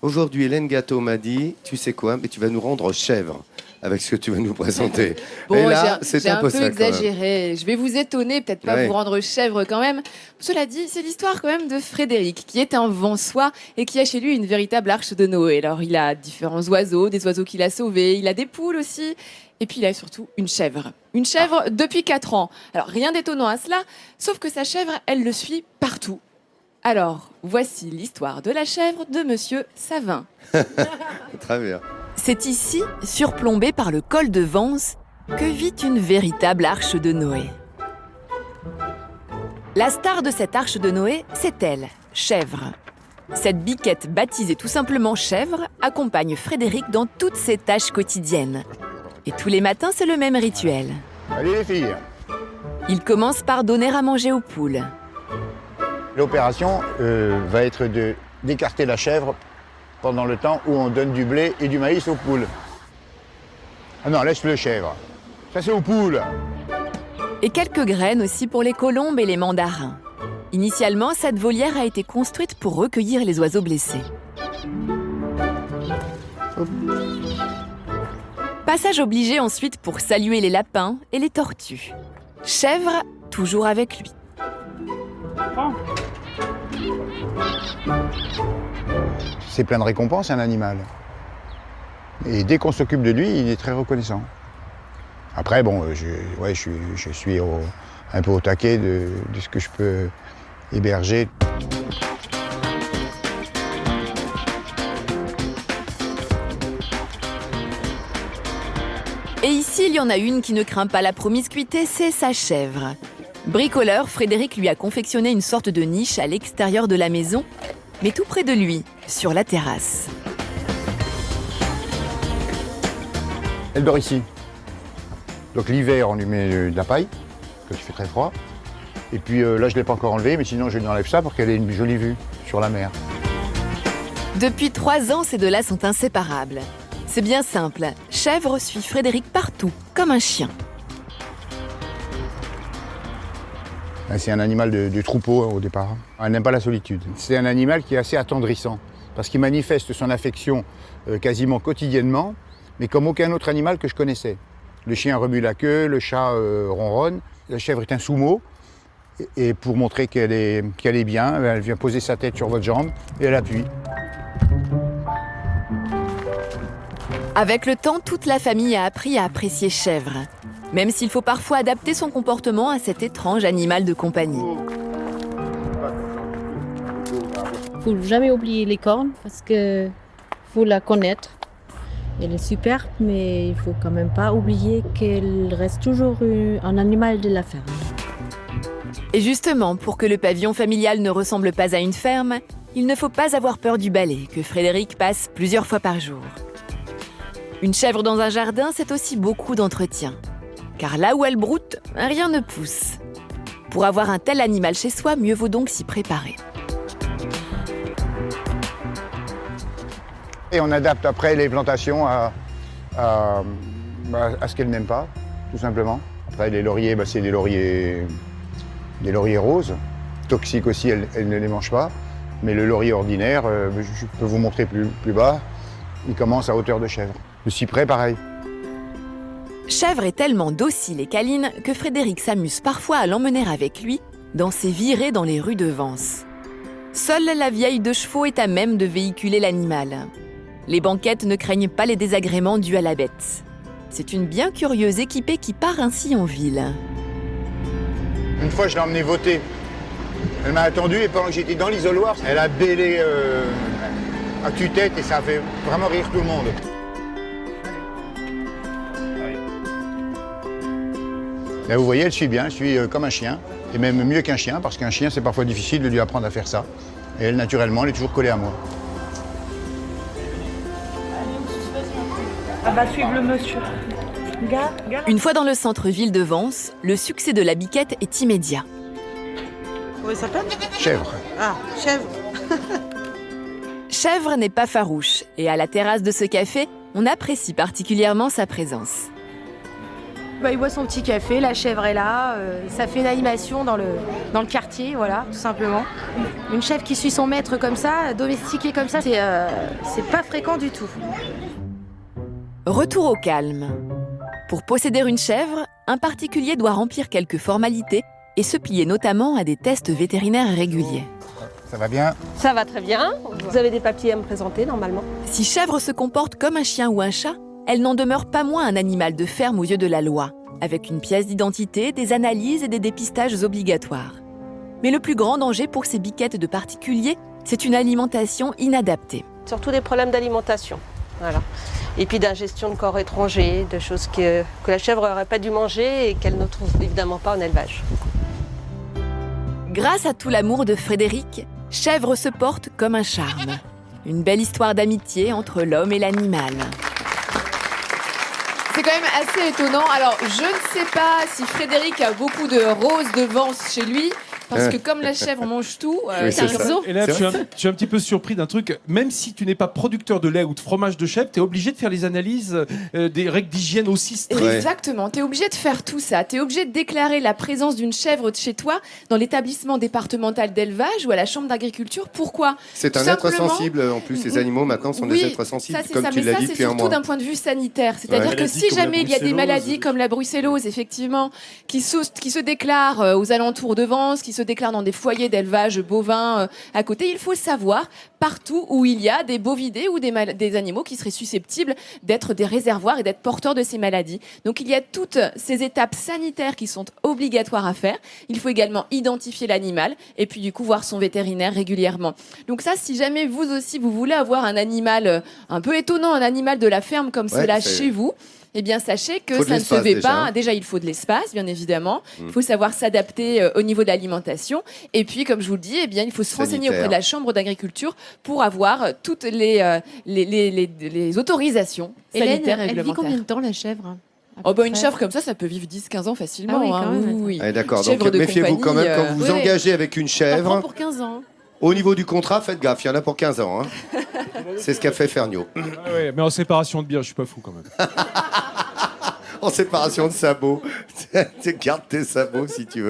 Aujourd'hui, Hélène Gâteau m'a dit, tu sais quoi, mais tu vas nous rendre chèvre avec ce que tu vas nous présenter. Bon, et là, j'ai un peu exagéré. Je vais vous étonner, peut-être pas vous rendre chèvre quand même. Cela dit, c'est l'histoire quand même de Frédéric, qui est un Vansois et qui a chez lui une véritable arche de Noé. Alors, il a différents oiseaux, des oiseaux qu'il a sauvés, il a des poules aussi. Et puis, il a surtout une chèvre. Une chèvre depuis 4 ans. Alors, rien d'étonnant à cela, sauf que sa chèvre, elle le suit partout. Alors, voici l'histoire de la chèvre de Monsieur Savin. Très bien. C'est ici, surplombé par le col de Vence, que vit une véritable arche de Noé. La star de cette arche de Noé, c'est elle, Chèvre. Cette biquette baptisée tout simplement Chèvre accompagne Frédéric dans toutes ses tâches quotidiennes. Et tous les matins, c'est le même rituel. Allez les filles. Il commence par donner à manger aux poules. L'opération va être d'écarter la chèvre pendant le temps où on donne du blé et du maïs aux poules. Ah non, laisse le chèvre. Ça, c'est aux poules. Et quelques graines aussi pour les colombes et les mandarins. Initialement, cette volière a été construite pour recueillir les oiseaux blessés. Passage obligé ensuite pour saluer les lapins et les tortues. Chèvre, toujours avec lui. C'est plein de récompenses, un animal. Et dès qu'on s'occupe de lui, il est très reconnaissant. Après, bon, je suis un peu au taquet de ce que je peux héberger. Et ici, il y en a une qui ne craint pas la promiscuité, c'est sa chèvre. Bricoleur, Frédéric lui a confectionné une sorte de niche à l'extérieur de la maison, mais tout près de lui, sur la terrasse. Elle dort ici. Donc l'hiver, on lui met de la paille, quand il fait très froid. Et puis là, je ne l'ai pas encore enlevé, mais sinon je lui enlève ça pour qu'elle ait une jolie vue sur la mer. Depuis 3 ans, ces deux-là sont inséparables. C'est bien simple, Chèvre suit Frédéric partout, comme un chien. C'est un animal de troupeau au départ. Elle n'aime pas la solitude. C'est un animal qui est assez attendrissant, parce qu'il manifeste son affection quasiment quotidiennement, mais comme aucun autre animal que je connaissais. Le chien remue la queue, le chat ronronne, la chèvre est un soumeau, et pour montrer qu'elle est bien, elle vient poser sa tête sur votre jambe et elle appuie. Avec le temps, toute la famille a appris à apprécier Chèvre, même s'il faut parfois adapter son comportement à cet étrange animal de compagnie. Il ne faut jamais oublier les cornes parce qu'il faut la connaître. Elle est superbe, mais il ne faut quand même pas oublier qu'elle reste toujours un animal de la ferme. Et justement, pour que le pavillon familial ne ressemble pas à une ferme, il ne faut pas avoir peur du balai que Frédéric passe plusieurs fois par jour. Une chèvre dans un jardin, c'est aussi beaucoup d'entretien. Car là où elle broute, rien ne pousse. Pour avoir un tel animal chez soi, mieux vaut donc s'y préparer. Et on adapte après les plantations à ce qu'elle n'aime pas, tout simplement. Après les lauriers, c'est des lauriers roses. Toxiques aussi, elle ne les mange pas. Mais le laurier ordinaire, je peux vous montrer plus bas, il commence à hauteur de chèvre. Le cyprès, pareil. Chèvre est tellement docile et câline que Frédéric s'amuse parfois à l'emmener avec lui dans ses virées dans les rues de Vence. Seule la vieille de chevaux est à même de véhiculer l'animal. Les banquettes ne craignent pas les désagréments dus à la bête. C'est une bien curieuse équipée qui part ainsi en ville. Une fois, je l'ai emmenée voter. Elle m'a attendu et pendant que j'étais dans l'isoloir, elle a bêlé à tue-tête et ça a fait vraiment rire tout le monde. Là, vous voyez, elle suit bien, elle suit comme un chien, et même mieux qu'un chien, parce qu'un chien, c'est parfois difficile de lui apprendre à faire ça. Et elle, naturellement, elle est toujours collée à moi. Elle va suivre le monsieur. Une fois dans le centre-ville de Vence, le succès de la biquette est immédiat. Comment elle s'appelle ? Chèvre. Ah, chèvre. Chèvre n'est pas farouche, et à la terrasse de ce café, on apprécie particulièrement sa présence. Il boit son petit café, la chèvre est là, ça fait une animation dans le quartier, voilà, tout simplement. Une chèvre qui suit son maître comme ça, domestiquée comme ça, c'est pas fréquent du tout. Retour au calme. Pour posséder une chèvre, un particulier doit remplir quelques formalités et se plier notamment à des tests vétérinaires réguliers. Ça va bien? Ça va très bien. Vous avez des papiers à me présenter normalement. Si chèvre se comporte comme un chien ou un chat, elle n'en demeure pas moins un animal de ferme aux yeux de la loi, avec une pièce d'identité, des analyses et des dépistages obligatoires. Mais le plus grand danger pour ces biquettes de particuliers, c'est une alimentation inadaptée. Surtout des problèmes d'alimentation. Voilà. Et puis d'ingestion de corps étrangers, de choses que la chèvre n'aurait pas dû manger et qu'elle ne trouve évidemment pas en élevage. Grâce à tout l'amour de Frédéric, Chèvre se porte comme un charme. Une belle histoire d'amitié entre l'homme et l'animal. C'est quand même assez étonnant. Alors, je ne sais pas si Frédéric a beaucoup de roses de Vence chez lui, parce que comme la chèvre mange tout, c'est un zoo. Et là, je suis un petit peu surpris d'un truc. Même si tu n'es pas producteur de lait ou de fromage de chèvre, tu es obligé de faire les analyses des règles d'hygiène aussi strictes. Exactement, tu es obligé de faire tout ça. Tu es obligé de déclarer la présence d'une chèvre de chez toi dans l'établissement départemental d'élevage ou à la chambre d'agriculture. Pourquoi? C'est Tout un être simplement- sensible. En plus, ces animaux maintenant sont Oui, des êtres sensibles, ça, c'est comme ça. tu Mais l'as ça, dit c'est depuis un surtout mois. d'un point de vue sanitaire. C'est-à-dire que Maladie si comme la jamais il y a des brucellose. maladies comme la brucellose, effectivement, qui se déclarent aux alentours de Vence, qui se déclarent dans des foyers d'élevage bovin à côté, il faut savoir partout où il y a des bovidés ou des animaux qui seraient susceptibles d'être des réservoirs et d'être porteurs de ces maladies. Donc il y a toutes ces étapes sanitaires qui sont obligatoires à faire. Il faut également identifier l'animal et puis du coup voir son vétérinaire régulièrement. Donc ça, si jamais vous aussi vous voulez avoir un animal un peu étonnant, un animal de la ferme comme cela chez vous, eh bien, sachez que Faut de ça ne se l'espace, fait déjà, pas. hein. Déjà, il faut de l'espace, bien évidemment. Il faut savoir s'adapter au niveau de l'alimentation. Et puis, comme je vous le dis, eh bien, il faut se renseigner Sanitaire. auprès de la Chambre d'agriculture pour avoir toutes les autorisations sanitaires elle vit réglementaires. combien de temps, la chèvre? Oh, bah, une chèvre comme ça peut vivre 10-15 ans facilement. Ah oui, hein. quand même, Oui, oui. Ah, d'accord, Chèvre donc de méfiez-vous quand même compagnie, quand vous vous oui. engagez avec une On prend chèvre. pour 15 ans. Au niveau du contrat, faites gaffe, il y en a pour 15 ans. Hein. C'est ce qu'a fait Ferniaud. Ah ouais, mais en séparation de bière, je suis pas fou quand même. En séparation de sabots. Tu gardes tes sabots si tu veux.